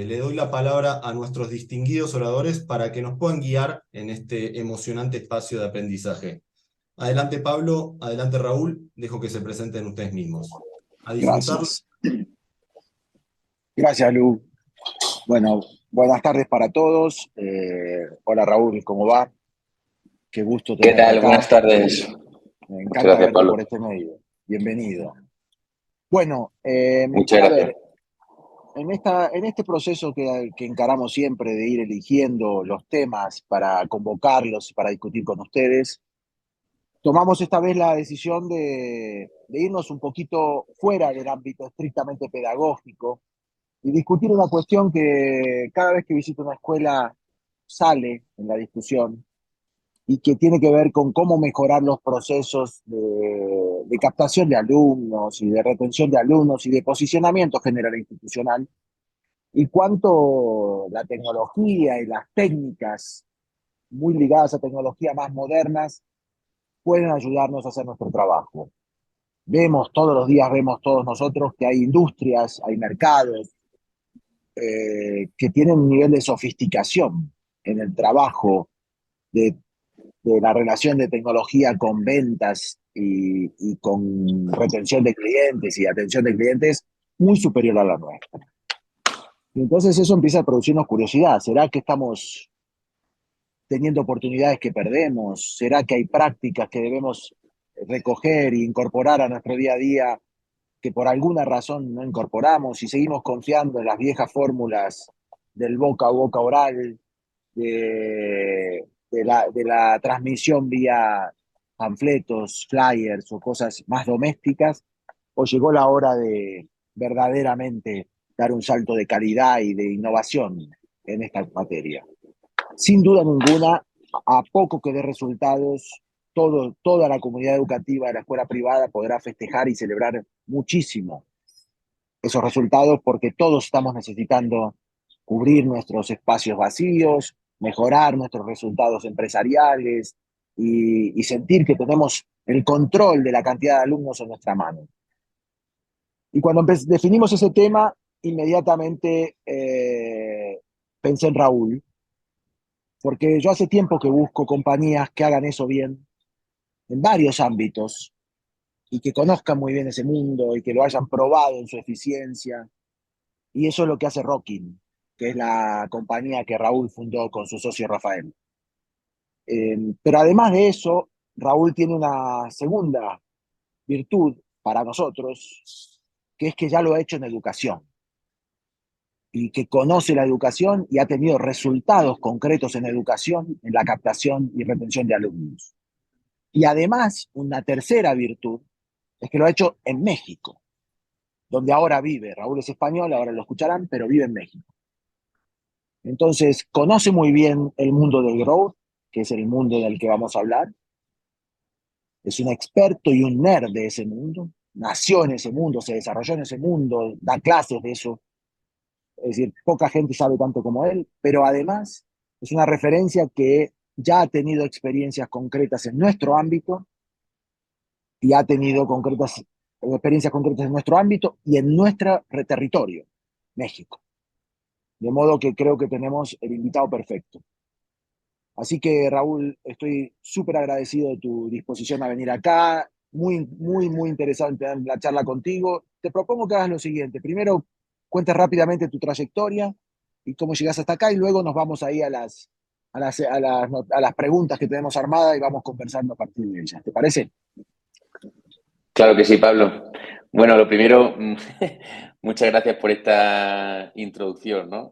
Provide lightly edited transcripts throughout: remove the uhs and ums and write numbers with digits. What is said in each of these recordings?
Le doy la palabra a nuestros distinguidos oradores para que nos puedan guiar en este emocionante espacio de aprendizaje. Adelante Pablo, adelante Raúl, dejo que se presenten ustedes mismos. A disfrutar. Gracias. Gracias, Lu. Bueno, buenas tardes para todos. Hola, Raúl, ¿cómo va? Qué gusto ¿Qué tenerte tal? Buenas acá. tardes. Me Muchas encanta gracias, verte Pablo. por este medio. Bienvenido. Bueno, Muchas a gracias. ver, en este proceso que encaramos siempre de ir eligiendo los temas para convocarlos y para discutir con ustedes, tomamos esta vez la decisión de irnos un poquito fuera del ámbito estrictamente pedagógico y discutir una cuestión que cada vez que visito una escuela sale en la discusión y que tiene que ver con cómo mejorar los procesos de captación de alumnos y de retención de alumnos y de posicionamiento general e institucional, y cuánto la tecnología y las técnicas muy ligadas a tecnologías más modernas pueden ayudarnos a hacer nuestro trabajo. Vemos todos los días, vemos todos nosotros que hay industrias, hay mercados, que tienen un nivel de sofisticación en el trabajo de la relación de tecnología con ventas y con retención de clientes y atención de clientes muy superior a la nuestra. Y entonces eso empieza a producirnos curiosidad. ¿Será que estamos teniendo oportunidades que perdemos? ¿Será que hay prácticas que debemos recoger e incorporar a nuestro día a día que por alguna razón no incorporamos y seguimos confiando en las viejas fórmulas del boca a boca oral, de la transmisión vía panfletos, flyers o cosas más domésticas? ¿O llegó la hora de verdaderamente dar un salto de calidad y de innovación en esta materia? Sin duda ninguna, a poco que dé resultados, toda la comunidad educativa de la escuela privada podrá festejar y celebrar muchísimo esos resultados porque todos estamos necesitando cubrir nuestros espacios vacíos, mejorar nuestros resultados empresariales y sentir que tenemos el control de la cantidad de alumnos en nuestra mano. Y cuando definimos ese tema, inmediatamente pensé en Raúl, porque yo hace tiempo que busco compañías que hagan eso bien en varios ámbitos y que conozcan muy bien ese mundo y que lo hayan probado en su eficiencia. Y eso es lo que hace Rocking, que es la compañía que Raúl fundó con su socio Rafael. Pero además de eso, Raúl tiene una segunda virtud para nosotros, que es que ya lo ha hecho en educación y que conoce la educación y ha tenido resultados concretos en educación, en la captación y retención de alumnos. Y además, una tercera virtud es que lo ha hecho en México, donde ahora vive. Raúl es español, ahora lo escucharán, pero vive en México. Entonces, conoce muy bien el mundo del growth, que es el mundo del que vamos a hablar. Es un experto y un nerd de ese mundo. Nació en ese mundo, se desarrolló en ese mundo, da clases de eso. Es decir, poca gente sabe tanto como él, pero además es una referencia que ya ha tenido experiencias concretas en nuestro ámbito y ha tenido experiencias concretas en nuestro ámbito y en nuestro territorio, México. De modo que creo que tenemos el invitado perfecto. Así que, Raúl, estoy súper agradecido de tu disposición a venir acá. Muy, muy, muy interesante la charla contigo. Te propongo que hagas lo siguiente. Primero, cuentes rápidamente tu trayectoria y cómo llegas hasta acá, y luego nos vamos ahí a las preguntas que tenemos armadas y vamos conversando a partir de ellas. ¿Te parece? Claro que sí, Pablo. Bueno, lo primero, muchas gracias por esta introducción, ¿no?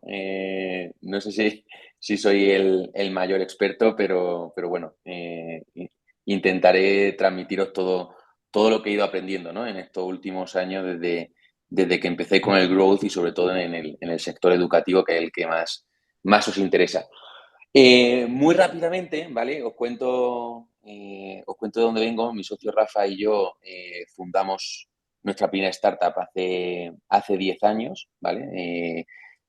No sé si soy el mayor experto, pero bueno, intentaré transmitiros todo lo que he ido aprendiendo, ¿no? En estos últimos años desde que empecé con el growth y sobre todo en el sector educativo, que es el que más os interesa. Muy rápidamente, ¿vale? Os cuento de dónde vengo. Mi socio Rafa y yo fundamos nuestra primera startup hace 10 años, ¿vale?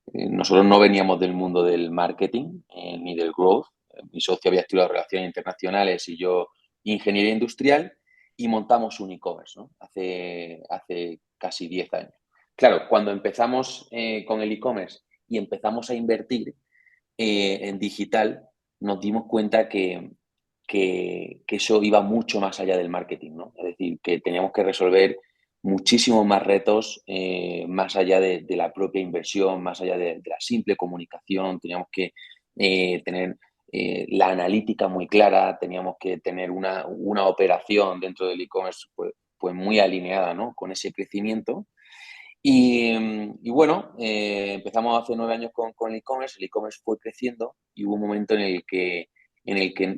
Nosotros no veníamos del mundo del marketing ni del growth. Mi socio había estudiado Relaciones Internacionales y yo Ingeniería Industrial y montamos un e-commerce, ¿no? Hace casi 10 años. Claro, cuando empezamos con el e-commerce y empezamos a invertir en digital, nos dimos cuenta que eso iba mucho más allá del marketing, ¿no? Es decir, que teníamos que resolver muchísimos más retos más allá de la propia inversión, más allá de la simple comunicación. Teníamos que tener la analítica muy clara, teníamos que tener una operación dentro del e-commerce pues muy alineada, ¿no? Con ese crecimiento. Y bueno, empezamos hace 9 años con el e-commerce fue creciendo y hubo un momento en el que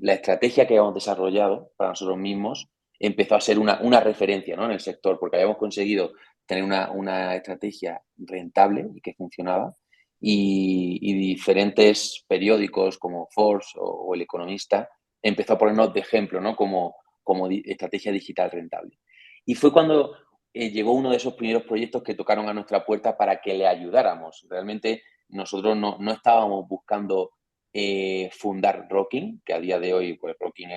la estrategia que habíamos desarrollado para nosotros mismos empezó a ser una referencia, ¿no? En el sector, porque habíamos conseguido tener una estrategia rentable y que funcionaba, y diferentes periódicos como Forbes o El Economista empezó a ponernos de ejemplo, ¿no? Como estrategia digital rentable. Y fue cuando llegó uno de esos primeros proyectos que tocaron a nuestra puerta para que le ayudáramos. Realmente nosotros no estábamos buscando fundar Rocking, que a día de hoy pues Rocking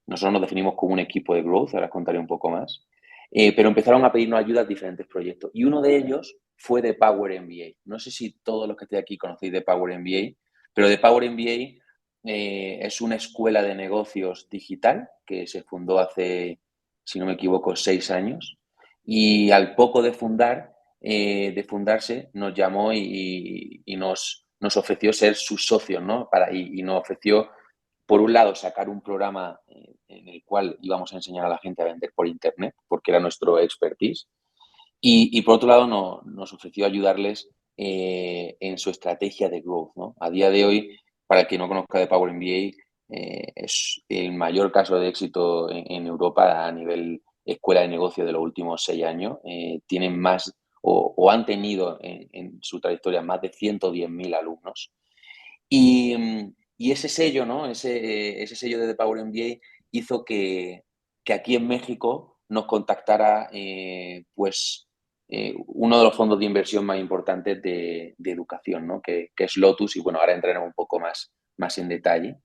nosotros nos definimos como un equipo de growth, ahora os contaré un poco más, pero empezaron a pedirnos ayuda a diferentes proyectos y uno de ellos fue The Power MBA. No sé si todos los que estéis aquí conocéis The Power MBA, pero The Power MBA es una escuela de negocios digital que se fundó hace, si no me equivoco, 6 años. Y al poco de fundarse, nos llamó y nos ofreció ser sus socios, ¿no? Y nos ofreció, por un lado, sacar un programa en el cual íbamos a enseñar a la gente a vender por Internet, porque era nuestro expertise. Y por otro lado, nos ofreció ayudarles en su estrategia de growth, ¿no? A día de hoy, para el que no conozca de Power MBA, es el mayor caso de éxito en Europa a nivel escuela de negocio de los últimos 6 años. Tienen más o han tenido en su trayectoria más de 110.000 alumnos. Y ese sello, ¿no? Ese sello de The Power MBA hizo que aquí en México nos contactara uno de los fondos de inversión más importantes de educación, ¿no? Que es Lotus, y bueno, ahora entraremos un poco más en detalle.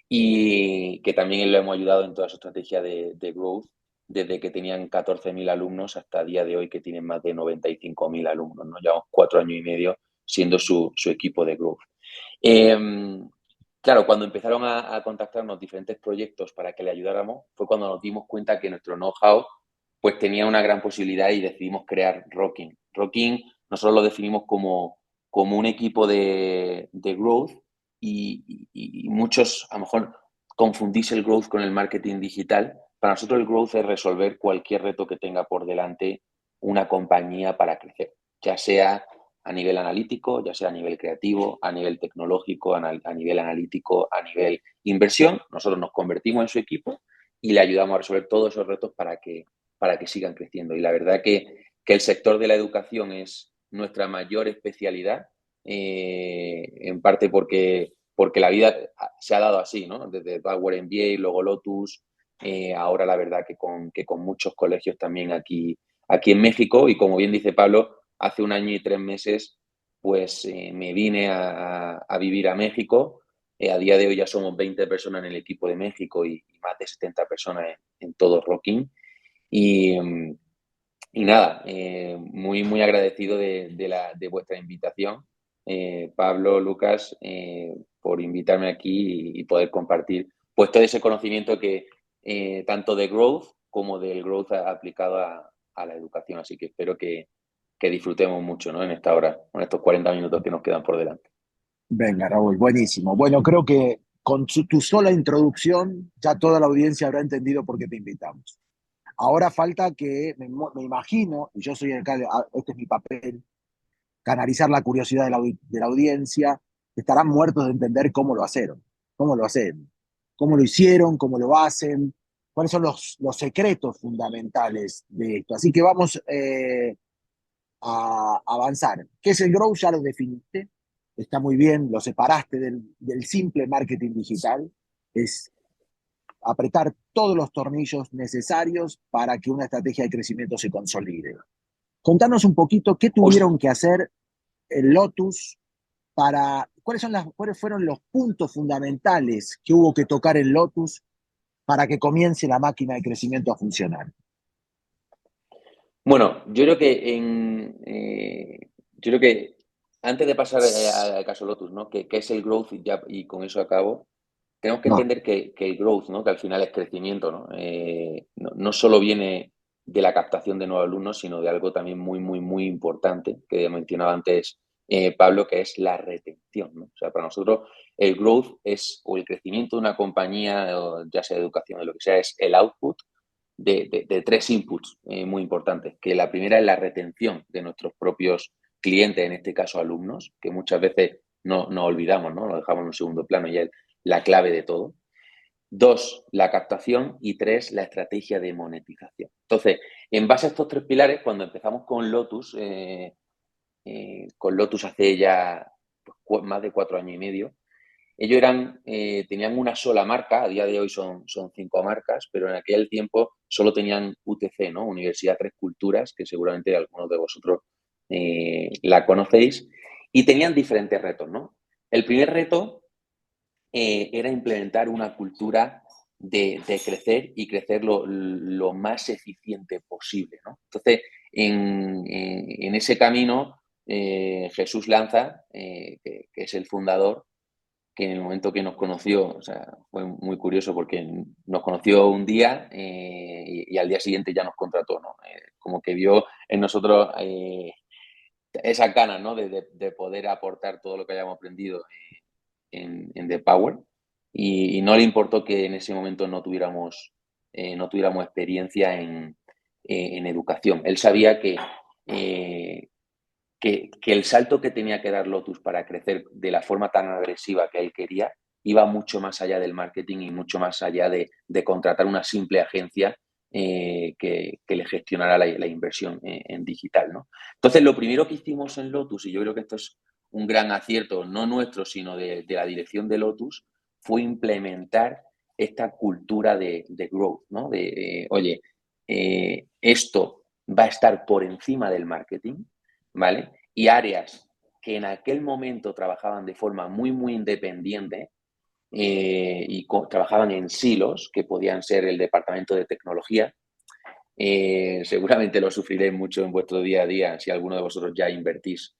Y que también lo hemos ayudado en toda su estrategia de growth, desde que tenían 14.000 alumnos hasta el día de hoy que tienen más de 95.000 alumnos, ¿no? Llevamos 4 años y medio siendo su equipo de growth. Claro, cuando empezaron a contactarnos diferentes proyectos para que le ayudáramos, fue cuando nos dimos cuenta que nuestro know-how pues tenía una gran posibilidad y decidimos crear Rocking. Rocking nosotros lo definimos como un equipo de growth y muchos a lo mejor confundís el growth con el marketing digital. Para nosotros el growth es resolver cualquier reto que tenga por delante una compañía para crecer, ya sea a nivel analítico, ya sea a nivel creativo, a nivel tecnológico, a nivel analítico, a nivel inversión. Nosotros nos convertimos en su equipo y le ayudamos a resolver todos esos retos para que sigan creciendo. Y la verdad que el sector de la educación es nuestra mayor especialidad, en parte porque la vida se ha dado así, ¿no? Desde Power MBA, luego Lotus, ahora la verdad que con muchos colegios también aquí en México, y como bien dice Pablo, hace 1 año y 3 meses pues me vine a vivir a México. A día de hoy ya somos 20 personas en el equipo de México y más de 70 personas en todo Rocking. Y nada, muy, muy agradecido de vuestra invitación, Pablo, Lucas, por invitarme aquí y poder compartir pues todo ese conocimiento que tanto de growth como del growth aplicado a la educación. Así que espero que disfrutemos mucho, ¿no? En esta hora, en estos 40 minutos que nos quedan por delante. Venga, Raúl, buenísimo. Bueno, creo que con tu sola introducción ya toda la audiencia habrá entendido por qué te invitamos. Ahora falta que, me imagino, y yo soy este es mi papel, canalizar la curiosidad de la audiencia, estarán muertos de entender cómo lo hicieron, cómo lo hicieron, cómo lo hacen, cuáles son los secretos fundamentales de esto. Así que vamos a avanzar. ¿Qué es el growth? Ya lo definiste, está muy bien, lo separaste del simple marketing digital, es apretar todos los tornillos necesarios para que una estrategia de crecimiento se consolide. Contanos un poquito qué tuvieron que hacer el Lotus cuáles fueron los puntos fundamentales que hubo que tocar en Lotus para que comience la máquina de crecimiento a funcionar. Bueno, yo creo que Antes de pasar al caso Lotus, ¿no? ¿Qué es el growth? Y con eso acabo. Tenemos que No, entender que el growth, ¿no? Que al final es crecimiento, ¿no? No solo viene de la captación de nuevos alumnos, sino de algo también muy importante que mencionaba antes Pablo, que es la retención, ¿no? O sea, para nosotros el growth es, o el crecimiento de una compañía, ya sea de educación o lo que sea, es el output de tres inputs muy importantes, que la primera es la retención de nuestros propios clientes, en este caso alumnos, que muchas veces no olvidamos, ¿no? Lo dejamos en un segundo plano y es la clave de todo. Dos, la captación y tres, la estrategia de monetización. Entonces, en base a estos tres pilares, cuando empezamos con Lotus hace ya pues, más de 4 años y medio, ellos tenían una sola marca, a día de hoy son 5 marcas, pero en aquel tiempo solo tenían UTC, ¿no? Universidad Tres Culturas, que seguramente algunos de vosotros la conocéis, y tenían diferentes retos, ¿no? El primer reto era implementar una cultura de crecer y crecer lo más eficiente posible, ¿no? Entonces, en ese camino, Jesús Lanza, que es el fundador, que en el momento que nos conoció, o sea, fue muy curioso porque nos conoció un día y al día siguiente ya nos contrató, ¿no? Como que vio en nosotros esas ganas, ¿no? De poder aportar todo lo que hayamos aprendido en The Power y no le importó que en ese momento no tuviéramos experiencia en educación. Él sabía eh, que el salto que tenía que dar Lotus para crecer de la forma tan agresiva que él quería iba mucho más allá del marketing y mucho más allá de contratar una simple agencia que le gestionara la inversión en digital, ¿no? Entonces, lo primero que hicimos en Lotus, y yo creo que esto es un gran acierto, no nuestro, sino de la dirección de Lotus, fue implementar esta cultura de growth, ¿no? Oye, esto va a estar por encima del marketing, ¿vale? Y áreas que en aquel momento trabajaban de forma muy independiente y trabajaban en silos, que podían ser el departamento de tecnología. Seguramente lo sufriréis mucho en vuestro día a día si alguno de vosotros ya invertís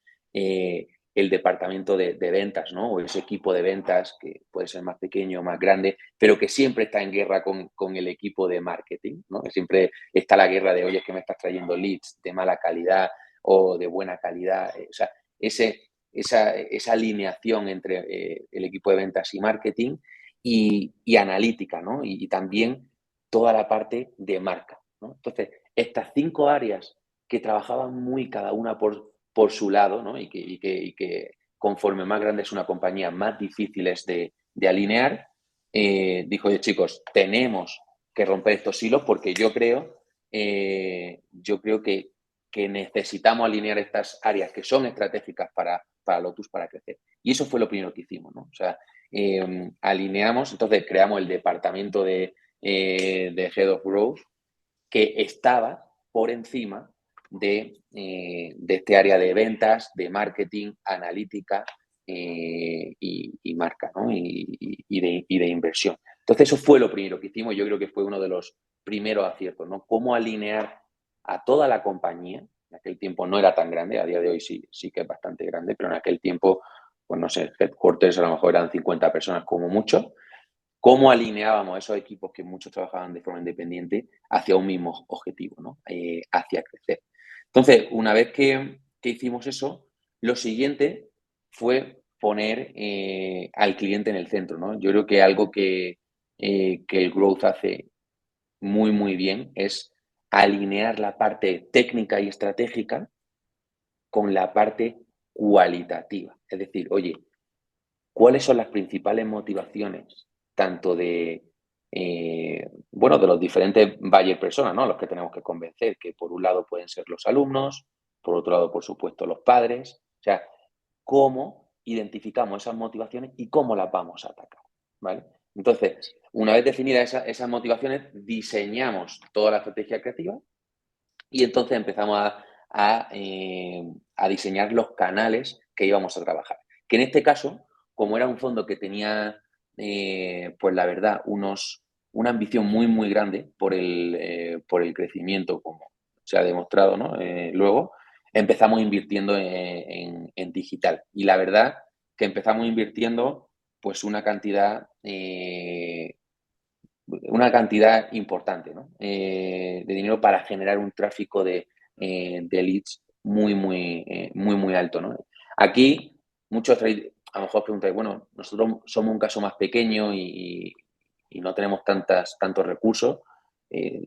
el departamento de ventas, ¿no? O ese equipo de ventas que puede ser más pequeño o más grande, pero que siempre está en guerra con el equipo de marketing, ¿no? Que siempre está la guerra de, oye, es que me estás trayendo leads de mala calidad o de buena calidad. O sea, esa alineación entre el equipo de ventas y marketing y analítica, ¿no? Y también toda la parte de marca, ¿no? Entonces, estas 5 áreas que trabajaban muy cada una por su lado, ¿no? Y que conforme más grande es una compañía, más difíciles de alinear, dijo, oye, chicos, tenemos que romper estos hilos porque yo creo que necesitamos alinear estas áreas que son estratégicas para Lotus para crecer. Y eso fue lo primero que hicimos, ¿no? O sea, alineamos, entonces creamos el departamento de Head of Growth que estaba por encima de este área de ventas, de marketing, analítica y marca, ¿no? Y de inversión. Entonces eso fue lo primero que hicimos, yo creo que fue uno de los primeros aciertos, ¿no? Cómo alinear a toda la compañía, en aquel tiempo no era tan grande, a día de hoy sí que es bastante grande, pero en aquel tiempo, pues no sé, headquarters a lo mejor eran 50 personas como mucho, cómo alineábamos esos equipos que muchos trabajaban de forma independiente hacia un mismo objetivo, ¿no? Hacia crecer. Entonces, una vez que hicimos eso, lo siguiente fue poner al cliente en el centro, ¿no? Yo creo que algo que el Growth hace muy bien es alinear la parte técnica y estratégica con la parte cualitativa. Es decir, oye, ¿cuáles son las principales motivaciones tanto de los diferentes buyer personas, ¿no? Los que tenemos que convencer, que por un lado pueden ser los alumnos, por otro lado, por supuesto, los padres. O sea, cómo identificamos esas motivaciones y cómo las vamos a atacar, ¿vale? Entonces, una vez definidas esas motivaciones, diseñamos toda la estrategia creativa y entonces empezamos a diseñar los canales que íbamos a trabajar. Que en este caso, como era un fondo que tenía, pues la verdad, una ambición muy grande por el crecimiento, como se ha demostrado, ¿no? Luego, empezamos invirtiendo en digital. Y la verdad que empezamos invirtiendo pues una cantidad importante, ¿no? De dinero para generar un tráfico de leads muy alto, ¿no? Aquí muchos a lo mejor preguntáis, bueno, nosotros somos un caso más pequeño y no tenemos tantos recursos.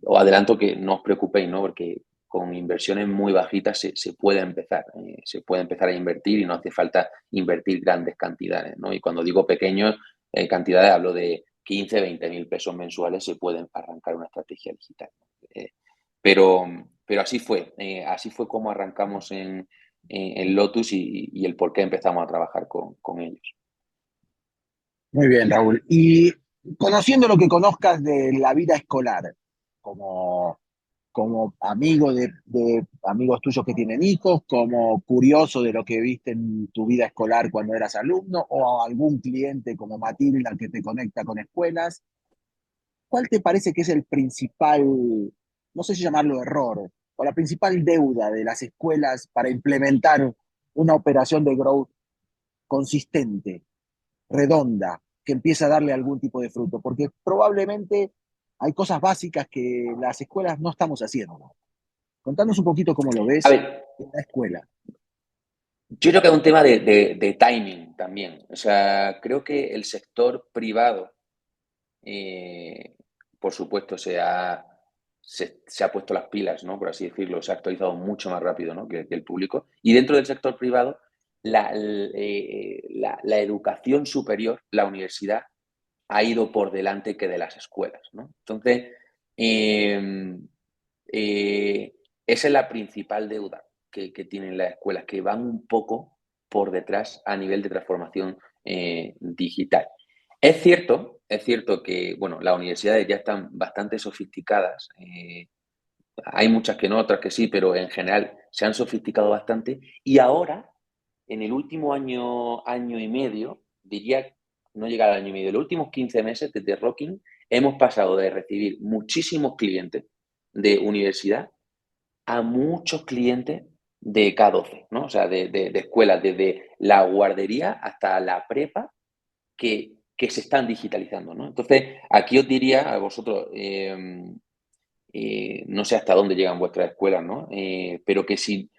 Os adelanto que no os preocupéis, ¿no? Porque con inversiones muy bajitas se puede empezar. Se puede empezar a invertir y no hace falta invertir grandes cantidades, ¿no? Y cuando digo pequeños cantidades, hablo de 15, 20 mil pesos mensuales, se pueden arrancar una estrategia digital. Eh, pero así fue como arrancamos en Lotus y el por qué empezamos a trabajar con ellos. Muy bien, Raúl. Y conociendo lo que conozcas de la vida escolar, como, como amigo de amigos tuyos que tienen hijos, como curioso de lo que viste en tu vida escolar cuando eras alumno, o algún cliente como Matilda que te conecta con escuelas, ¿cuál te parece que es el principal, no sé si llamarlo error, o la principal deuda de las escuelas para implementar una operación de growth consistente, redonda, que empiece a darle algún tipo de fruto? Porque probablemente hay cosas básicas que las escuelas no estamos haciendo. Contanos un poquito cómo lo A ves ver, en la escuela. yo creo que es un tema de timing también. O sea, creo que el sector privado, eh, por supuesto, se ha puesto las pilas, ¿no? Por así decirlo, se ha actualizado mucho más rápido, ¿no? que el público. Y dentro del sector privado, la educación superior, la universidad, ha ido por delante que de las escuelas, ¿no? Entonces, eh, esa es la principal deuda que tienen las escuelas, que van un poco por detrás a nivel de transformación digital. Es cierto que, bueno, las universidades ya están bastante sofisticadas. Hay muchas que no, otras que sí, pero en general se han sofisticado bastante. Y ahora, en el último año y medio, diría, no llega al año y medio, los últimos 15 meses desde Rocking, hemos pasado de recibir muchísimos clientes de universidad a muchos clientes de K12, ¿no? O sea, de escuelas, desde la guardería hasta la prepa, que se están digitalizando, ¿no? Entonces, aquí os diría a vosotros, no sé hasta dónde llegan vuestras escuelas, ¿no? Pero que si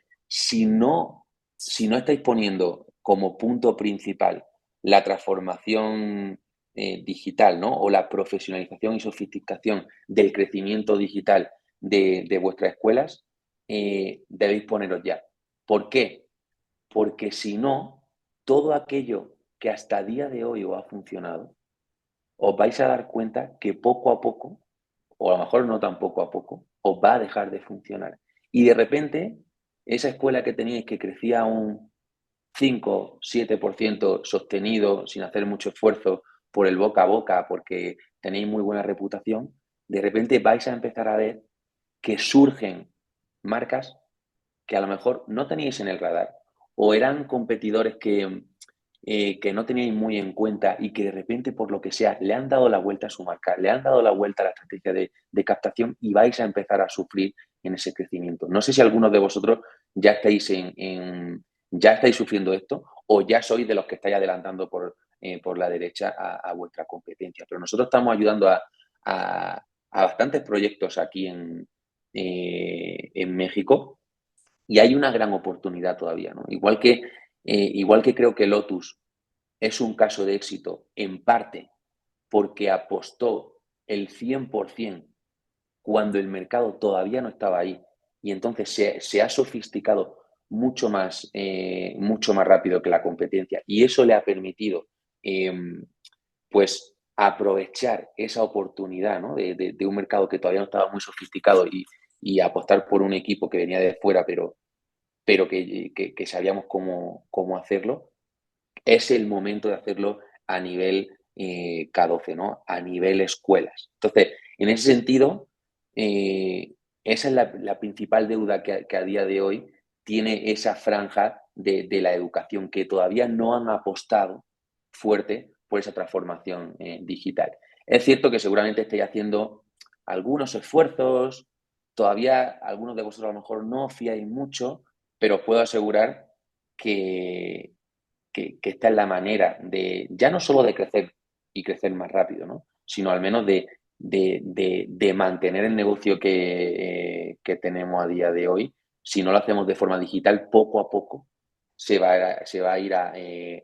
no, si no estáis poniendo como punto principal la transformación digital, ¿no? O la profesionalización y sofisticación del crecimiento digital de vuestras escuelas, debéis poneros ya. ¿Por qué? Porque si no, todo aquello que hasta el día de hoy os ha funcionado, os vais a dar cuenta que poco a poco, o a lo mejor no tan poco a poco, os va a dejar de funcionar. Y de repente, esa escuela que teníais que crecía un 5-7% sostenido, sin hacer mucho esfuerzo por el boca a boca, porque tenéis muy buena reputación, de repente vais a empezar a ver que surgen marcas que a lo mejor no teníais en el radar o eran competidores que no teníais muy en cuenta y que de repente, por lo que sea, le han dado la vuelta a su marca, le han dado la vuelta a la estrategia de captación y vais a empezar a sufrir en ese crecimiento. No sé si algunos de vosotros ya estáis ya estáis sufriendo esto o ya sois de los que estáis adelantando por la derecha a vuestra competencia. Pero nosotros estamos ayudando a bastantes proyectos aquí en México y hay una gran oportunidad todavía, ¿no? Igual que creo que Lotus es un caso de éxito en parte porque apostó el 100% cuando el mercado todavía no estaba ahí y entonces se ha sofisticado mucho más rápido que la competencia y eso le ha permitido eh, pues aprovechar esa oportunidad, ¿no? de un mercado que todavía no estaba muy sofisticado y apostar por un equipo que venía de fuera pero que sabíamos cómo hacerlo, es el momento de hacerlo a nivel K12, ¿no? A nivel escuelas. Entonces, en ese sentido, esa es la principal deuda que a día de hoy tiene esa franja de la educación, que todavía no han apostado fuerte por esa transformación digital. Es cierto que seguramente estáis haciendo algunos esfuerzos, todavía algunos de vosotros a lo mejor no os fiáis mucho, pero os puedo asegurar que, esta es la manera de, ya no solo de crecer y crecer más rápido, ¿no? Sino al menos de mantener el negocio que tenemos a día de hoy. Si no lo hacemos de forma digital, poco a poco se va a ir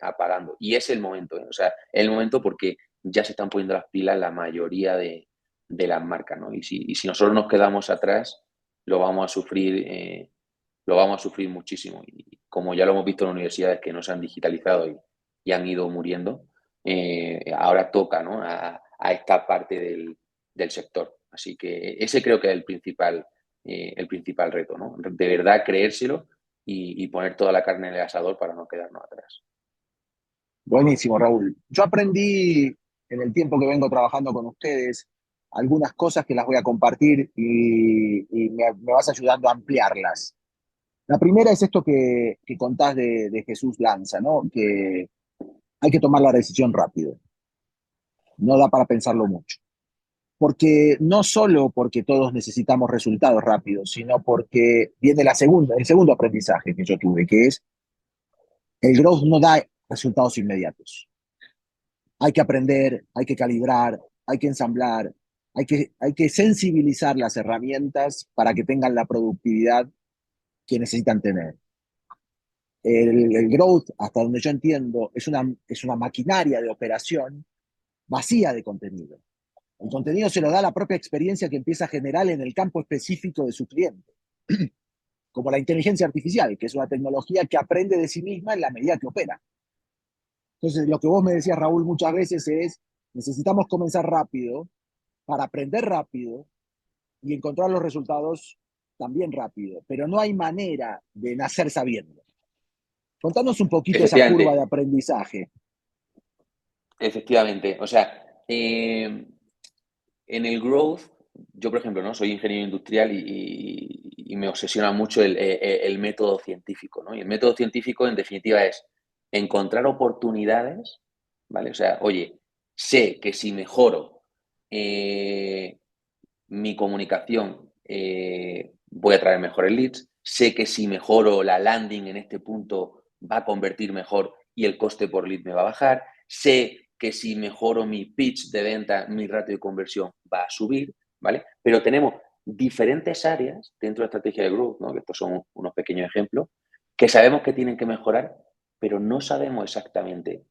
apagando. Y es el momento, ¿eh? O sea, es el momento porque ya se están poniendo las pilas la mayoría de las marcas, ¿no? Y si nosotros nos quedamos atrás, lo vamos a sufrir, muchísimo. Y como ya lo hemos visto en universidades que no se han digitalizado y han ido muriendo, ahora toca, ¿no? a esta parte del sector. Así que ese creo que es el principal reto, ¿no? De verdad creérselo y poner toda la carne en el asador para no quedarnos atrás. Buenísimo, Raúl. Yo aprendí en el tiempo que vengo trabajando con ustedes algunas cosas que las voy a compartir y me vas ayudando a ampliarlas. La primera es esto que contás de Jesús Lanza, ¿no? Que hay que tomar la decisión rápido. No da para pensarlo mucho. Porque no solo porque todos necesitamos resultados rápidos, sino porque viene el segundo aprendizaje que yo tuve, que es el growth no da resultados inmediatos. Hay que aprender, hay que calibrar, hay que ensamblar, hay que sensibilizar las herramientas para que tengan la productividad que necesitan tener. El growth, hasta donde yo entiendo, es una maquinaria de operación vacía de contenido. El contenido se lo da la propia experiencia que empieza a generar en el campo específico de su cliente, como la inteligencia artificial, que es una tecnología que aprende de sí misma en la medida que opera. Entonces, lo que vos me decías, Raúl, muchas veces es, necesitamos comenzar rápido para aprender rápido y encontrar los resultados también rápido, pero no hay manera de nacer sabiendo. Contanos un poquito esa curva de Efectivamente, aprendizaje. efectivamente. O sea, en el growth, yo por ejemplo, ¿no? Soy ingeniero industrial y me obsesiona mucho el método científico, ¿no? Y el método científico, en definitiva, es encontrar oportunidades, ¿vale? O sea, oye, sé que si mejoro mi comunicación, voy a traer mejores leads, sé que si mejoro la landing en este punto va a convertir mejor y el coste por lead me va a bajar, sé que si mejoro mi pitch de venta, mi ratio de conversión va a subir, ¿vale? Pero tenemos diferentes áreas dentro de la estrategia de growth, ¿no? Que estos son unos pequeños ejemplos, que sabemos que tienen que mejorar, pero no sabemos exactamente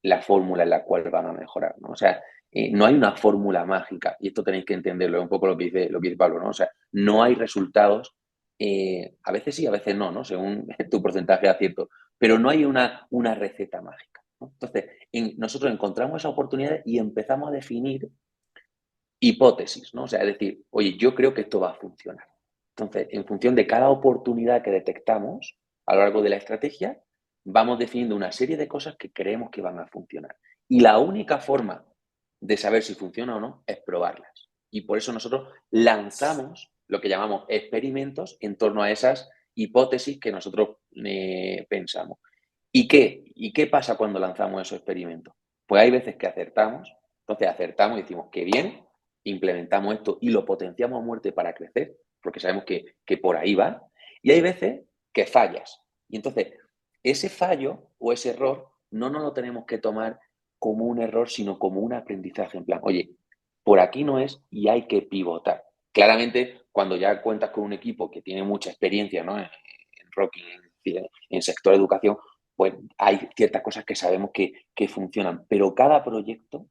la fórmula en la cual van a mejorar, ¿no? O sea, no hay una fórmula mágica, y esto tenéis que entenderlo, es un poco lo que dice Pablo, ¿no? O sea, no hay resultados, a veces sí, a veces no, ¿no? Según tu porcentaje de acierto, pero no hay una receta mágica, ¿no? Entonces, nosotros encontramos esa oportunidad y empezamos a definir hipótesis, ¿no? O sea, es decir, oye, yo creo que esto va a funcionar. Entonces, en función de cada oportunidad que detectamos a lo largo de la estrategia, vamos definiendo una serie de cosas que creemos que van a funcionar. Y la única forma de saber si funciona o no es probarlas. Y por eso nosotros lanzamos lo que llamamos experimentos en torno a esas hipótesis que nosotros pensamos. ¿Y qué pasa cuando lanzamos esos experimentos? Pues hay veces que acertamos, entonces acertamos y decimos que bien, implementamos esto y lo potenciamos a muerte para crecer, porque sabemos que por ahí va, y hay veces que fallas. Y entonces, ese fallo o ese error no nos lo tenemos que tomar como un error, sino como un aprendizaje. En plan, oye, por aquí no es y hay que pivotar. Claramente, cuando ya cuentas con un equipo que tiene mucha experiencia, ¿no? en Rocking, en sector educación, pues hay ciertas cosas que sabemos que funcionan, pero cada proyecto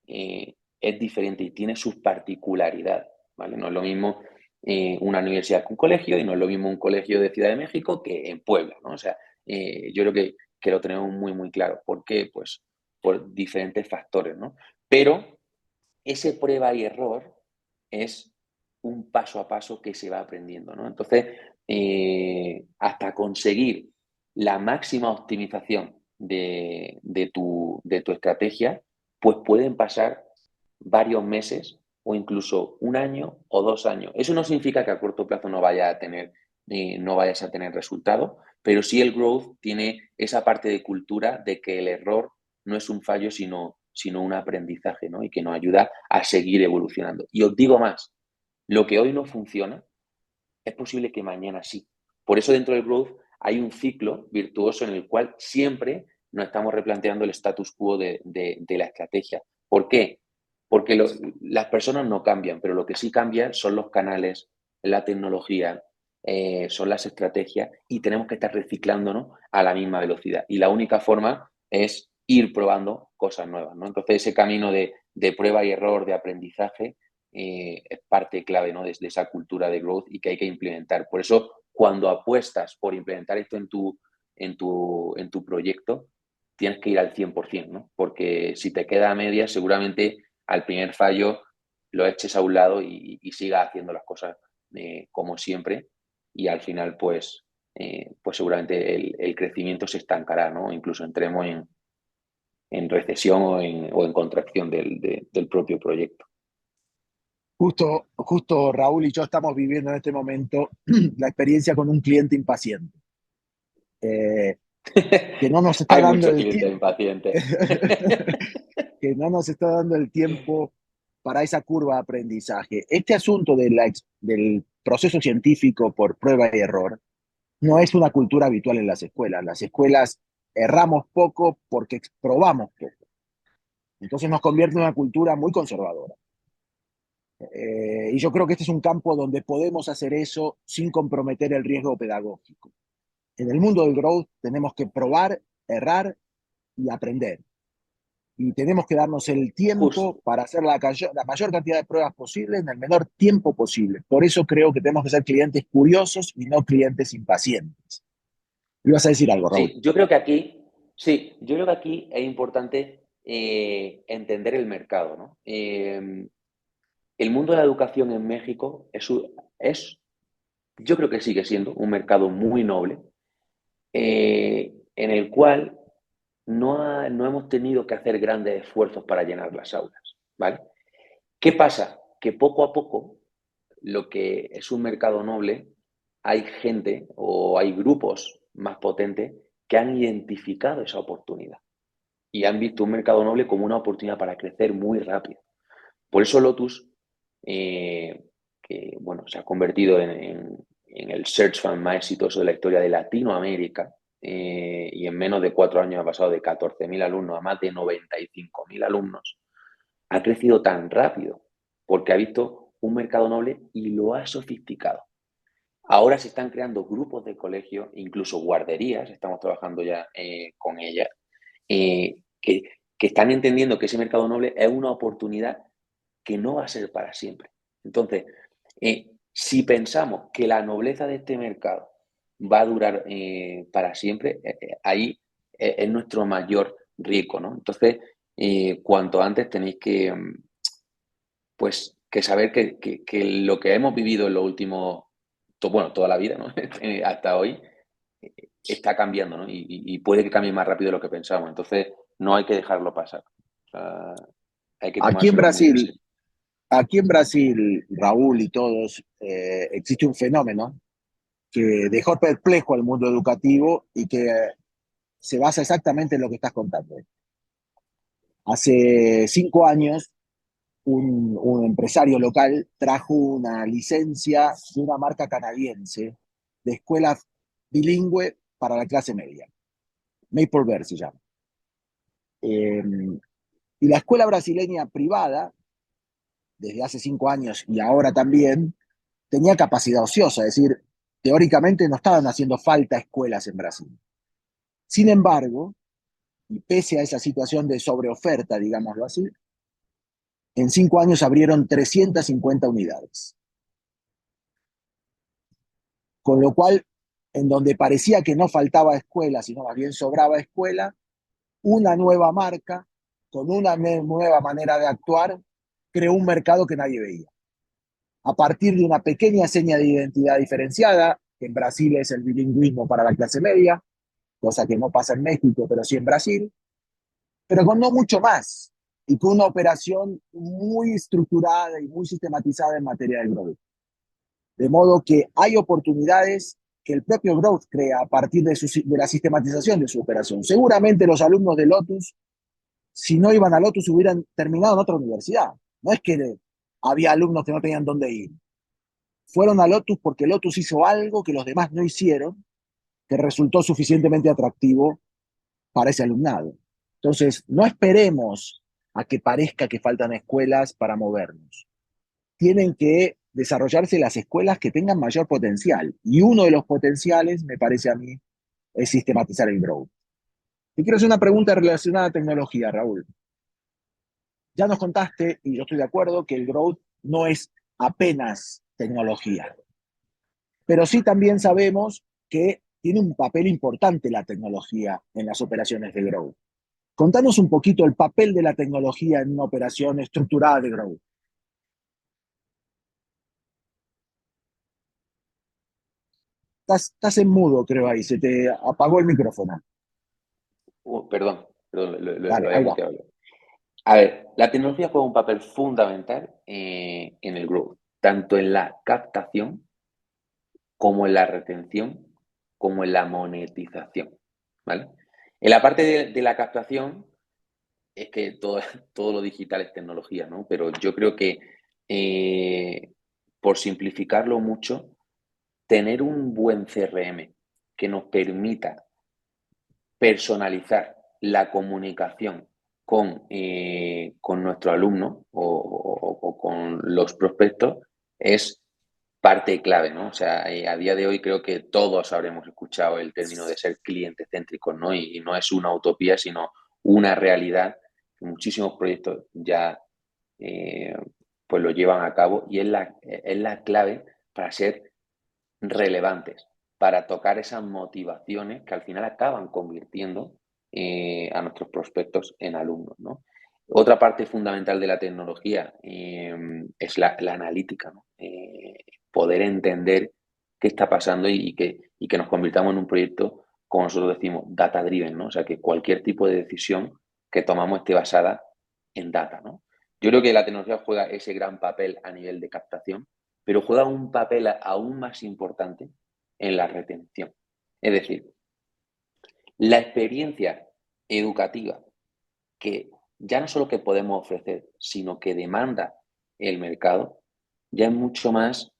es diferente y tiene sus particularidades, ¿vale? No es lo mismo una universidad que un colegio y no es lo mismo un colegio de Ciudad de México que en Puebla, ¿no? O sea, yo creo que lo tenemos muy, muy claro. ¿Por qué? Pues por diferentes factores, ¿no? Pero ese prueba y error es un paso a paso que se va aprendiendo, ¿no? Entonces, hasta conseguir la máxima optimización de tu estrategia, pues pueden pasar varios meses o incluso un año o 2 años. Eso no significa que a corto plazo no vayas a tener resultados, pero sí el growth tiene esa parte de cultura de que el error no es un fallo, sino un aprendizaje, ¿no? Y que nos ayuda a seguir evolucionando. Y os digo más, lo que hoy no funciona, es posible que mañana sí, Por eso dentro del growth hay un ciclo virtuoso en el cual siempre nos estamos replanteando el status quo de la estrategia. ¿Por qué? Porque las personas no cambian, pero lo que sí cambia son los canales, la tecnología, son las estrategias, y tenemos que estar reciclándonos a la misma velocidad. Y la única forma es ir probando cosas nuevas, ¿no? Entonces ese camino de prueba y error, de aprendizaje, es parte clave, ¿no? de esa cultura de growth y que hay que implementar. Por eso, cuando apuestas por implementar esto en tu proyecto, tienes que ir al 100%, ¿no? Porque si te queda a medias, seguramente al primer fallo lo eches a un lado y sigas haciendo las cosas como siempre, y al final pues seguramente el crecimiento se estancará, ¿no? Incluso entremos en recesión o en contracción del propio proyecto. Justo Raúl y yo estamos viviendo en este momento la experiencia con un cliente impaciente, que no nos está Hay dando muchos el clientes tiempo, impacientes. que no nos está dando el tiempo para esa curva de aprendizaje. Este asunto del proceso científico por prueba y error no es una cultura habitual en las escuelas. Las escuelas erramos poco porque probamos poco. Entonces nos convierte en una cultura muy conservadora. Y yo creo que este es un campo donde podemos hacer eso sin comprometer el riesgo pedagógico. En el mundo del growth tenemos que probar, errar y aprender. Y tenemos que darnos el tiempo Justo. para hacer la mayor cantidad de pruebas posible en el menor tiempo posible. Por eso creo que tenemos que ser clientes curiosos y no clientes impacientes. ¿Me ibas a decir algo, Raúl? Sí, yo creo que aquí es importante entender el mercado, ¿no? El mundo de la educación en México yo creo que sigue siendo un mercado muy noble, en el cual no hemos tenido que hacer grandes esfuerzos para llenar las aulas, ¿vale? ¿Qué pasa? Que poco a poco, lo que es un mercado noble, hay gente o hay grupos más potentes que han identificado esa oportunidad y han visto un mercado noble como una oportunidad para crecer muy rápido. Por eso Lotus, que bueno, se ha convertido en el search fund más exitoso de la historia de Latinoamérica, y en menos de 4 años ha pasado de 14.000 alumnos a más de 95.000 alumnos, ha crecido tan rápido porque ha visto un mercado noble y lo ha sofisticado. Ahora se están creando grupos de colegio, incluso guarderías, estamos trabajando ya con ellas, que están entendiendo que ese mercado noble es una oportunidad que no va a ser para siempre. Entonces, si pensamos que la nobleza de este mercado va a durar para siempre, ahí es nuestro mayor riesgo, ¿no? Entonces, cuanto antes tenéis pues, que saber que lo que hemos vivido en los últimos, toda la vida, ¿no? Hasta hoy, está cambiando, ¿no? Y puede que cambie más rápido de lo que pensamos. Entonces, no hay que dejarlo pasar. O sea, hay que Aquí en tomárselo muy en Brasil, serio. aquí en Brasil, Raúl y todos, existe un fenómeno que dejó perplejo al mundo educativo y que se basa exactamente en lo que estás contando. Hace 5 años, un empresario local trajo una licencia de una marca canadiense de escuela bilingüe para la clase media. Maple Bear se llama. Eh, y la escuela brasileña privada, desde hace 5 años y ahora también, tenía capacidad ociosa, es decir, teóricamente no estaban haciendo falta escuelas en Brasil. Sin embargo, y pese a esa situación de sobreoferta, digámoslo así, en 5 años abrieron 350 unidades. Con lo cual, en donde parecía que no faltaba escuela, sino más bien sobraba escuela, una nueva marca, con una nueva manera de actuar, creó un mercado que nadie veía. A partir de una pequeña seña de identidad diferenciada, que en Brasil es el bilingüismo para la clase media, cosa que no pasa en México, pero sí en Brasil, pero con no mucho más, y con una operación muy estructurada y muy sistematizada en materia de growth. De modo que hay oportunidades que el propio Growth crea a partir de la sistematización de su operación. Seguramente los alumnos de Lotus, si no iban a Lotus, hubieran terminado en otra universidad. No es que había alumnos que no tenían dónde ir. fueron a Lotus porque Lotus hizo algo que los demás no hicieron, que resultó suficientemente atractivo para ese alumnado. Entonces, no esperemos a que parezca que faltan escuelas para movernos. Tienen que desarrollarse las escuelas que tengan mayor potencial. Y uno de los potenciales, me parece a mí, es sistematizar el growth. Te quiero hacer una pregunta relacionada a tecnología, Raúl. Ya nos contaste, y yo estoy de acuerdo, que el growth no es apenas tecnología, pero sí también sabemos que tiene un papel importante la tecnología en las operaciones de growth. Contanos un poquito el papel de la tecnología en una operación estructurada de growth. Estás en mudo, creo ahí, se te apagó el micrófono. Perdón, Dale, lo había ahí va. muteado yo. A ver, la tecnología juega un papel fundamental en el growth, tanto en la captación como en la retención, como en la monetización, ¿vale? En la parte de la captación es que todo, todo lo digital es tecnología, ¿no? Pero yo creo que, por simplificarlo mucho, tener un buen CRM que nos permita personalizar la comunicación con nuestro alumno o con los prospectos es parte clave, ¿no? O sea, a día de hoy creo que todos habremos escuchado el término de ser cliente céntricos, ¿no? Y no es una utopía, sino una realidad. Muchísimos proyectos ya pues lo llevan a cabo y es la clave para ser relevantes, para tocar esas motivaciones que al final acaban convirtiendo a nuestros prospectos en alumnos, ¿no? Otra parte fundamental de la tecnología es la analítica, ¿no? Poder entender qué está pasando y que nos convirtamos en un proyecto, como nosotros decimos, data driven, ¿no? O sea, que cualquier tipo de decisión que tomamos esté basada en data, ¿no? Yo creo que la tecnología juega ese gran papel a nivel de captación, pero juega un papel aún más importante en la retención. Es decir, la experiencia educativa que ya no solo que podemos ofrecer, sino que demanda el mercado, ya es mucho más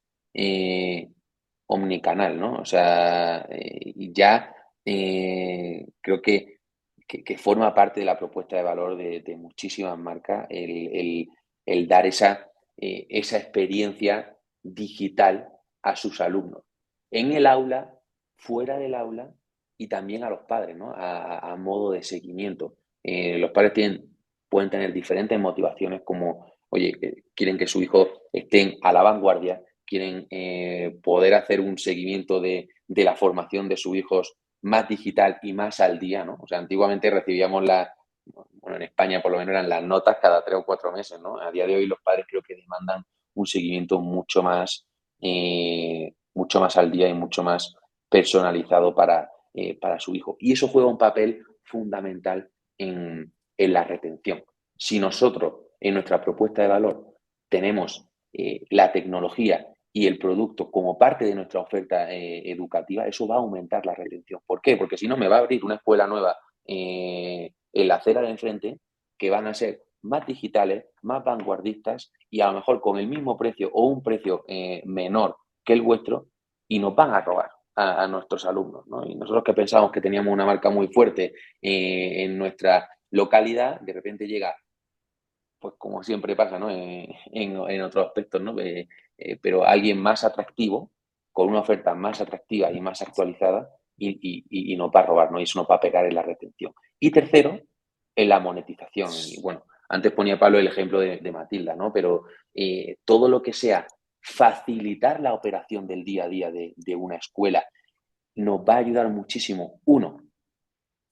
omnicanal, ¿no? O sea, ya creo que forma parte de la propuesta de valor de muchísimas marcas el dar esa experiencia digital a sus alumnos, en el aula, fuera del aula y también a los padres, ¿no? A modo de seguimiento. Los padres pueden tener diferentes motivaciones como, oye, quieren que su hijo esté a la vanguardia, quieren poder hacer un seguimiento de la formación de sus hijos más digital y más al día, ¿no? O sea, antiguamente recibíamos bueno, en España por lo menos eran las notas cada 3 o 4 meses, ¿no? A día de hoy los padres creo que demandan un seguimiento mucho más al día y mucho más personalizado para su hijo. Y eso juega un papel fundamental en la retención. Si nosotros en nuestra propuesta de valor tenemos la tecnología y el producto como parte de nuestra oferta educativa, eso va a aumentar la retención. ¿Por qué? Porque si no, me va a abrir una escuela nueva en la acera de enfrente que van a ser más digitales, más vanguardistas y a lo mejor con el mismo precio o un precio menor que el vuestro y nos van a robar a nuestros alumnos, ¿no? Y nosotros que pensamos que teníamos una marca muy fuerte en nuestra localidad, de repente llega, pues como siempre pasa, ¿no? En otros aspectos, ¿no? Pero alguien más atractivo, con una oferta más atractiva y más actualizada y nos va a robar, ¿no? Y eso nos va a pegar en la retención. Y tercero, en la monetización. Y bueno, antes ponía Pablo el ejemplo de Matilda, ¿no? Pero todo lo que sea facilitar la operación del día a día de una escuela nos va a ayudar muchísimo, uno,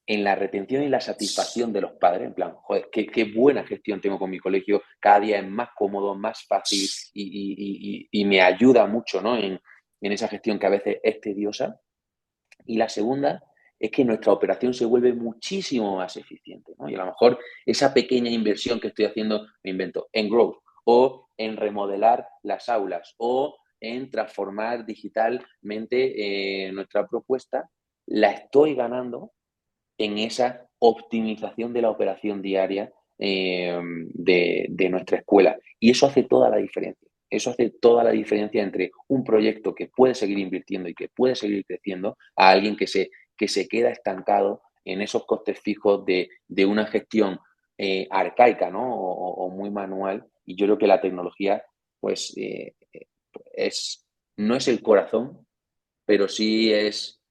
en la retención y la satisfacción de los padres, en plan, joder, qué buena gestión tengo con mi colegio, cada día es más cómodo, más fácil y me ayuda mucho, ¿no? En esa gestión que a veces es tediosa. Y la segunda es que nuestra operación se vuelve muchísimo más eficiente, ¿no? Y a lo mejor esa pequeña inversión que estoy haciendo, me invento, en growth o en remodelar las aulas o en transformar digitalmente nuestra propuesta, la estoy ganando en esa optimización de la operación diaria de nuestra escuela. Y eso hace toda la diferencia. Eso hace toda la diferencia entre un proyecto que puede seguir invirtiendo y que puede seguir creciendo a alguien que se queda estancado en esos costes fijos de una gestión arcaica, ¿no? O muy manual. Y yo creo que la tecnología, pues, no es el corazón, pero sí es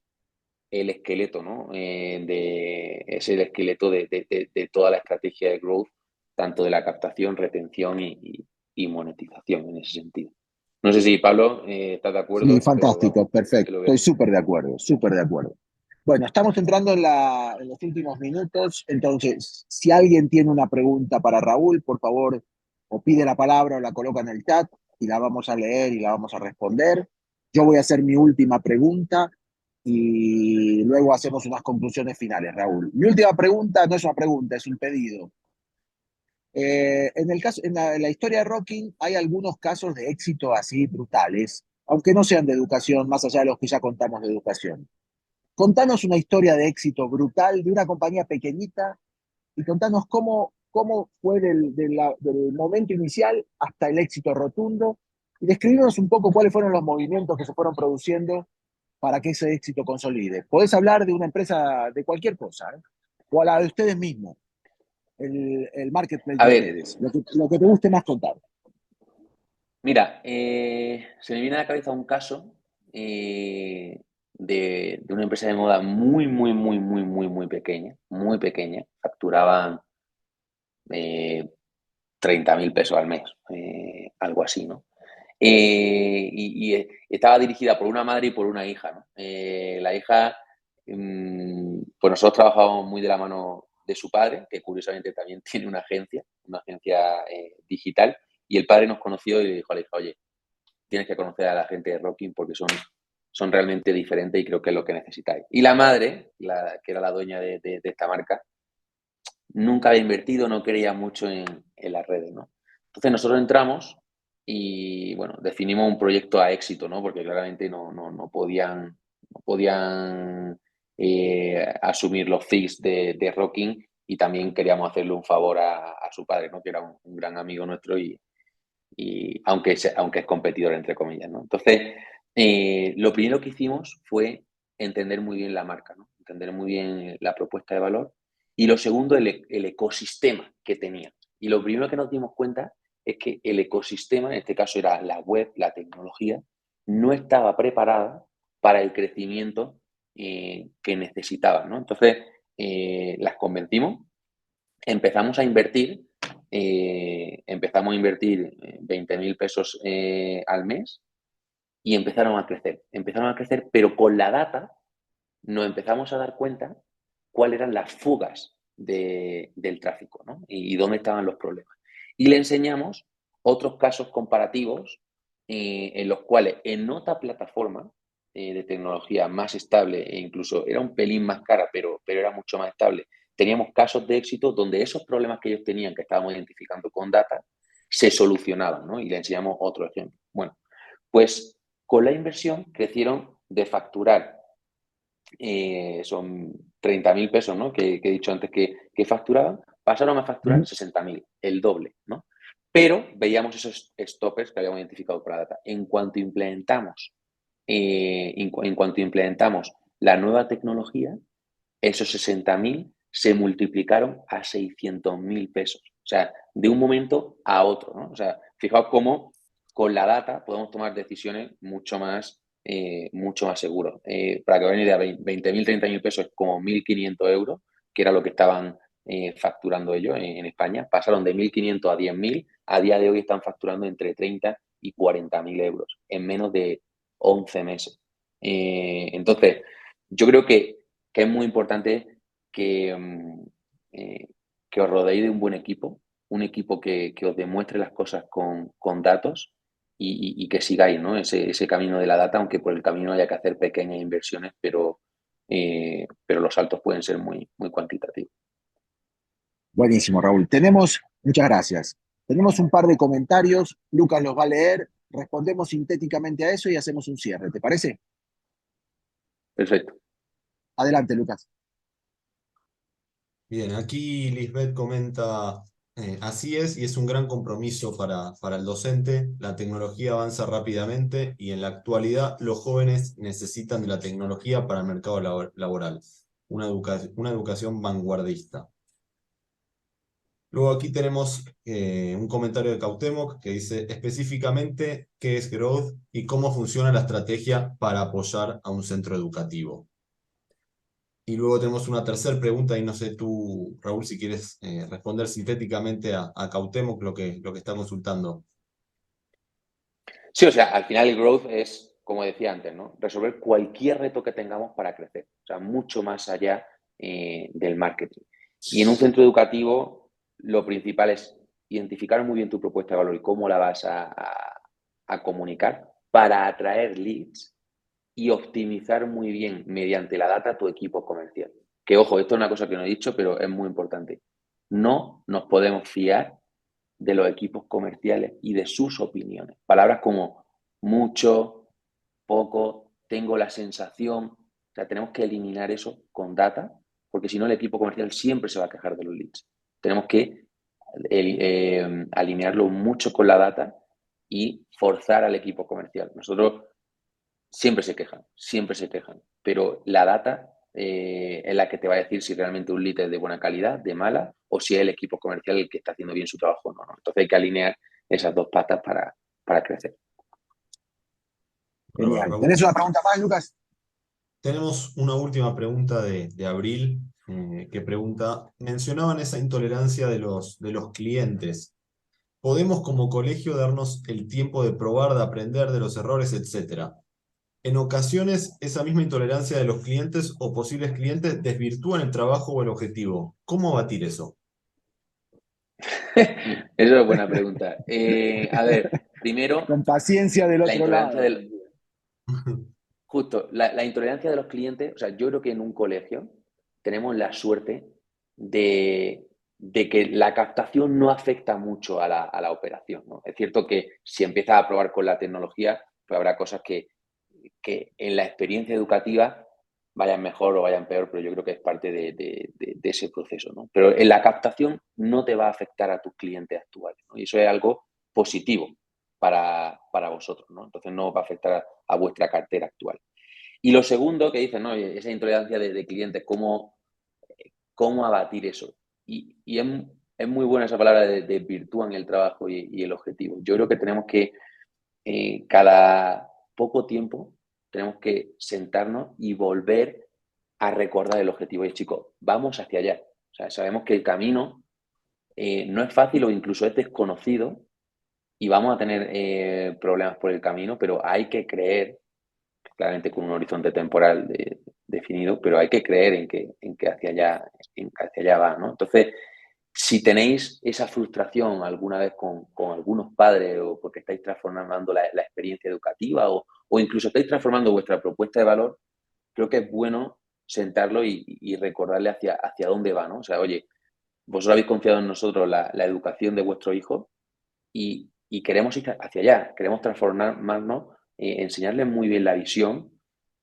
el esqueleto, ¿no? Es el esqueleto de toda la estrategia de growth, tanto de la captación, retención y monetización en ese sentido. No sé si, Pablo, estás de Sí, acuerdo, pero vamos, fantástico, así perfecto. lo Estoy veo. súper de acuerdo, súper de acuerdo. Bueno, estamos entrando en los últimos minutos, entonces, si alguien tiene una pregunta para Raúl, por favor, o pide la palabra o la coloca en el chat y la vamos a leer y la vamos a responder. Yo voy a hacer mi última pregunta y luego hacemos unas conclusiones finales, Raúl. Mi última pregunta no es una pregunta, es un pedido. En el caso, en la historia de Rocking hay algunos casos de éxito así brutales, aunque no sean de educación, más allá de los que ya contamos de educación. Contanos una historia de éxito brutal de una compañía pequeñita y contanos cómo fue del momento inicial hasta el éxito rotundo y describirnos un poco cuáles fueron los movimientos que se fueron produciendo para que ese éxito consolide. Podés hablar de una empresa de cualquier cosa, ¿eh? O a la de ustedes mismos, el marketplace A de ver, ustedes, lo que te guste más contar. mira, se me viene a la cabeza un caso de una empresa de moda muy pequeña, muy pequeña. Facturaban 30.000 pesos al mes, algo así, ¿no? Estaba dirigida por una madre y por una hija, ¿no? La hija, pues nosotros trabajábamos muy de la mano de su padre, que curiosamente también tiene una agencia digital, y el padre nos conoció y le dijo a la hija, oye, tienes que conocer a la gente de Rocking porque son realmente diferentes y creo que es lo que necesitáis. Y la madre, que era la dueña de esta marca, nunca había invertido, no creía mucho en las redes, ¿no? Entonces nosotros entramos y, bueno, definimos un proyecto a éxito, ¿no? Porque claramente no podían asumir los fees de Rocking y también queríamos hacerle un favor a su padre, ¿no? Que era un gran amigo nuestro y aunque es competidor, entre comillas, ¿no? Entonces, lo primero que hicimos fue entender muy bien la marca, ¿no? Entender muy bien la propuesta de valor. Y lo segundo, el ecosistema que tenía. Y lo primero que nos dimos cuenta es que el ecosistema, en este caso era la web, la tecnología, no estaba preparada para el crecimiento que necesitaban, ¿no? Entonces, las convencimos, empezamos a invertir, 20.000 pesos al mes y empezaron a crecer, pero con la data nos empezamos a dar cuenta cuáles eran las fugas del tráfico, ¿no? Y dónde estaban los problemas. Y le enseñamos otros casos comparativos en los cuales en otra plataforma de tecnología más estable e incluso era un pelín más cara, pero era mucho más estable, teníamos casos de éxito donde esos problemas que ellos tenían, que estábamos identificando con data, se solucionaban, ¿no? Y le enseñamos otro ejemplo. Bueno, pues con la inversión crecieron de facturar, son 30.000 pesos, ¿no? Que he dicho antes que facturaban, pasaron a facturar 60.000, el doble, ¿no? Pero veíamos esos stoppers que habíamos identificado por la data. En cuanto implementamos la nueva tecnología, esos 60.000 se multiplicaron a 600.000 pesos. O sea, de un momento a otro, ¿no? O sea, fijaos cómo con la data podemos tomar decisiones mucho más seguras. Para que vean una idea, 20.000, 30.000 pesos es como 1.500 euros, que era lo que estaban facturando ellos en España. Pasaron de 1.500 a 10.000. A día de hoy están facturando entre 30 y 40.000 euros en menos de 11 meses. Entonces, yo creo que es muy importante que, eh, que os rodeéis de un equipo que os demuestre las cosas con datos y que sigáis, ¿no? ese camino de la data, aunque por el camino haya que hacer pequeñas inversiones, pero los saltos pueden ser muy cuantitativos. Buenísimo, Raúl. Muchas gracias. Tenemos un par de comentarios. Lucas los va a leer. Respondemos sintéticamente a eso y hacemos un cierre. ¿Te parece? Perfecto. Adelante, Lucas. Bien, aquí Lisbeth comenta, Así es, y es un gran compromiso para el docente. La tecnología avanza rápidamente y en la actualidad los jóvenes necesitan de la tecnología para el mercado laboral, una educación vanguardista. Luego aquí tenemos un comentario de Cautemoc que dice específicamente qué es Growth y cómo funciona la estrategia para apoyar a un centro educativo. Y luego tenemos una tercera pregunta, y no sé tú, Raúl, si quieres responder sintéticamente a Cautemoc lo que está consultando. Sí, o sea, al final el growth es, como decía antes, ¿no? Resolver cualquier reto que tengamos para crecer, o sea, mucho más allá del marketing. Y en un centro educativo, lo principal es identificar muy bien tu propuesta de valor y cómo la vas a comunicar para atraer leads y optimizar muy bien mediante la data tu equipo comercial. Que ojo, esto es una cosa que no he dicho, pero es muy importante. No nos podemos fiar de los equipos comerciales y de sus opiniones. Palabras como mucho, poco, tengo la sensación. O sea, tenemos que eliminar eso con data, porque si no el equipo comercial siempre se va a quejar de los leads. Tenemos que alinearlo mucho con la data y forzar al equipo comercial. Nosotros siempre se quejan, pero la data es la que te va a decir si realmente un lead es de buena calidad, de mala, o si es el equipo comercial el que está haciendo bien su trabajo o no. Entonces hay que alinear esas dos patas para crecer. Bárbaro, Genial. Raúl. ¿Tenés una pregunta más, Lucas? Tenemos una última pregunta de Abril, que pregunta, mencionaban esa intolerancia de los clientes. ¿Podemos como colegio darnos el tiempo de probar, de aprender de los errores, etcétera? En ocasiones, esa misma intolerancia de los clientes o posibles clientes desvirtúan el trabajo o el objetivo. ¿Cómo abatir eso? Esa es buena pregunta. A ver, primero, Con paciencia del la otro intolerancia lado. del, justo, la intolerancia de los clientes, o sea, yo creo que en un colegio tenemos la suerte de que la captación no afecta mucho a la operación, ¿no? Es cierto que si empiezas a probar con la tecnología, pues habrá cosas que en la experiencia educativa vayan mejor o vayan peor, pero yo creo que es parte de ese proceso, ¿no? Pero en la captación no te va a afectar a tus clientes actuales, ¿no? Y eso es algo positivo para vosotros, ¿no? Entonces no va a afectar a vuestra cartera actual. Y lo segundo que dicen, ¿no? Esa intolerancia de clientes, ¿cómo abatir eso? Y es muy buena esa palabra de virtúan el trabajo y el objetivo. Yo creo que tenemos que, cada poco tiempo, tenemos que sentarnos y volver a recordar el objetivo. Y chicos, vamos hacia allá. O sea, sabemos que el camino no es fácil o incluso es desconocido y vamos a tener problemas por el camino, pero hay que creer claramente con un horizonte temporal definido, pero hay que creer en que hacia allá va, ¿no? Entonces, si tenéis esa frustración alguna vez con algunos padres o porque estáis transformando la experiencia educativa o incluso estáis transformando vuestra propuesta de valor, creo que es bueno sentarlo y recordarle hacia dónde va, ¿no? O sea, oye, vosotros habéis confiado en nosotros la educación de vuestro hijo y queremos ir hacia allá, queremos transformarnos, enseñarles muy bien la visión,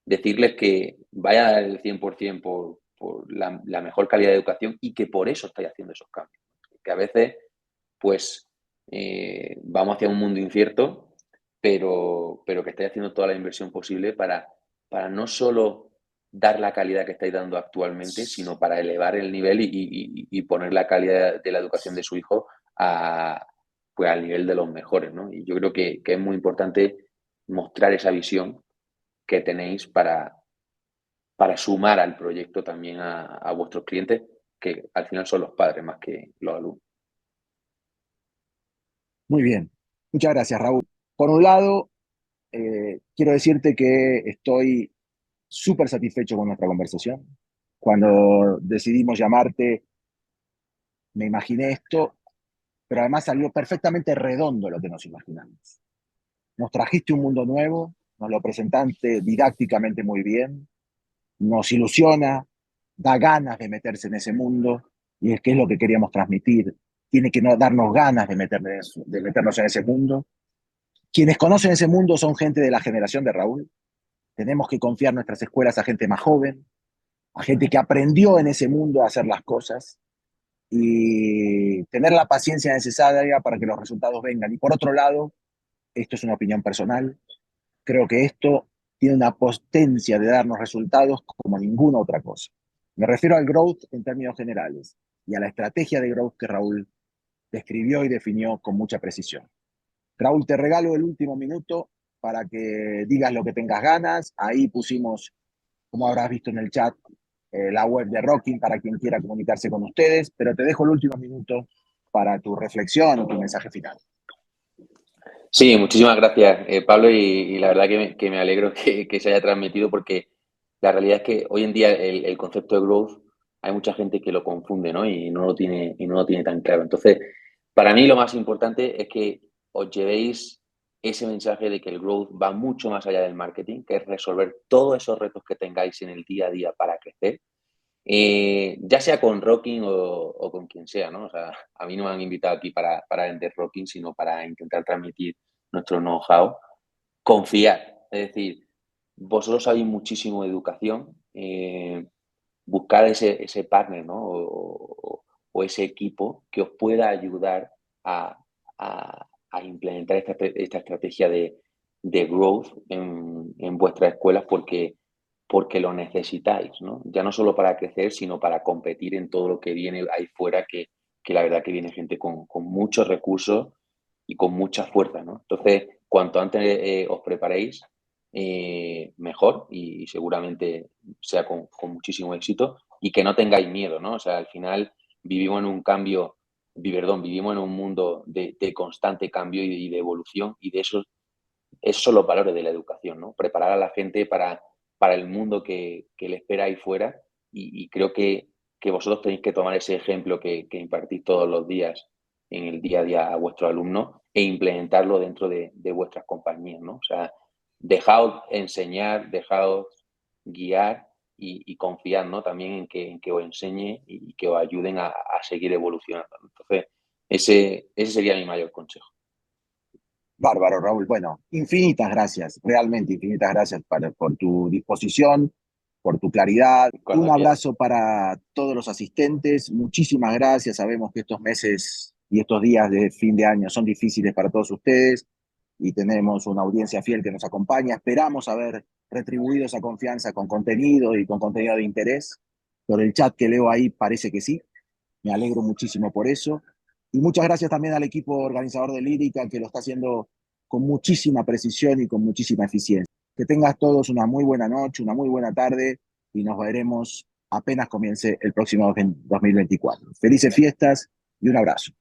decirles que vaya a dar el 100% por la mejor calidad de educación y que por eso estáis haciendo esos cambios. Que a veces, pues, vamos hacia un mundo incierto, pero que estáis haciendo toda la inversión posible para no solo dar la calidad que estáis dando actualmente, sino para elevar el nivel y poner la calidad de la educación de su hijo pues al nivel de los mejores, ¿no? Y yo creo que es muy importante mostrar esa visión que tenéis para sumar al proyecto también a vuestros clientes, que al final son los padres más que los alumnos. Muy bien. Muchas gracias, Raúl. Por un lado, quiero decirte que estoy súper satisfecho con nuestra conversación. Cuando decidimos llamarte, me imaginé esto, pero además salió perfectamente redondo lo que nos imaginamos. Nos trajiste un mundo nuevo, nos lo presentaste didácticamente muy bien, nos ilusiona, da ganas de meterse en ese mundo, y es que es lo que queríamos transmitir. Tiene que darnos ganas de meternos en ese mundo. Quienes conocen ese mundo son gente de la generación de Raúl. Tenemos que confiar nuestras escuelas a gente más joven, a gente que aprendió en ese mundo a hacer las cosas. Y tener la paciencia necesaria para que los resultados vengan. Y por otro lado, esto es una opinión personal, creo que esto tiene una potencia de darnos resultados como ninguna otra cosa. Me refiero al growth en términos generales y a la estrategia de growth que Raúl describió y definió con mucha precisión. Raúl, te regalo el último minuto para que digas lo que tengas ganas. Ahí pusimos, como habrás visto en el chat, la web de Rocking para quien quiera comunicarse con ustedes, pero te dejo el último minuto para tu reflexión o tu mensaje final. Sí, muchísimas gracias, Pablo, y la verdad que me alegro que se haya transmitido porque la realidad es que hoy en día el concepto de growth hay mucha gente que lo confunde, ¿no? Y no lo tiene tan claro. Entonces, para mí lo más importante es que os llevéis ese mensaje de que el growth va mucho más allá del marketing, que es resolver todos esos retos que tengáis en el día a día para crecer, ya sea con Rocking o con quien sea, ¿no? O sea, a mí no me han invitado aquí para vender Rocking, sino para intentar transmitir nuestro know-how. Confiar, es decir, vosotros sabéis muchísimo de educación, buscar ese partner, ¿no? O ese equipo que os pueda ayudar a implementar esta estrategia de growth en vuestras escuelas porque lo necesitáis, ¿no? Ya no solo para crecer, sino para competir en todo lo que viene ahí fuera, que la verdad que viene gente con muchos recursos y con mucha fuerza, ¿no? Entonces, cuanto antes os preparéis, mejor y seguramente sea con muchísimo éxito y que no tengáis miedo, ¿no? O sea, al final vivimos en un cambio, vivimos en un mundo de constante cambio y de evolución y de esos son los valores de la educación, ¿no? Preparar a la gente para el mundo que le espera ahí fuera y creo que vosotros tenéis que tomar ese ejemplo que impartís todos los días en el día a día a vuestros alumnos e implementarlo dentro de vuestras compañías, ¿no? O sea, dejaos enseñar, dejaos guiar y confiar, ¿no? También en que os enseñe y que os ayuden a seguir evolucionando, ¿no? Entonces, ese sería mi mayor consejo. Bárbaro, Raúl. Bueno, infinitas gracias, realmente infinitas gracias por tu disposición, por tu claridad. Un Cuando quieras. abrazo para todos los asistentes. Muchísimas gracias. Sabemos que estos meses y estos días de fin de año son difíciles para todos ustedes y tenemos una audiencia fiel que nos acompaña. Esperamos haber retribuido esa confianza con contenido y con contenido de interés. Por el chat que leo ahí parece que sí. Me alegro muchísimo por eso. Y muchas gracias también al equipo organizador de Lírica, que lo está haciendo con muchísima precisión y con muchísima eficiencia. Que tengas todos una muy buena noche, una muy buena tarde y nos veremos apenas comience el próximo 2024. Felices fiestas y un abrazo.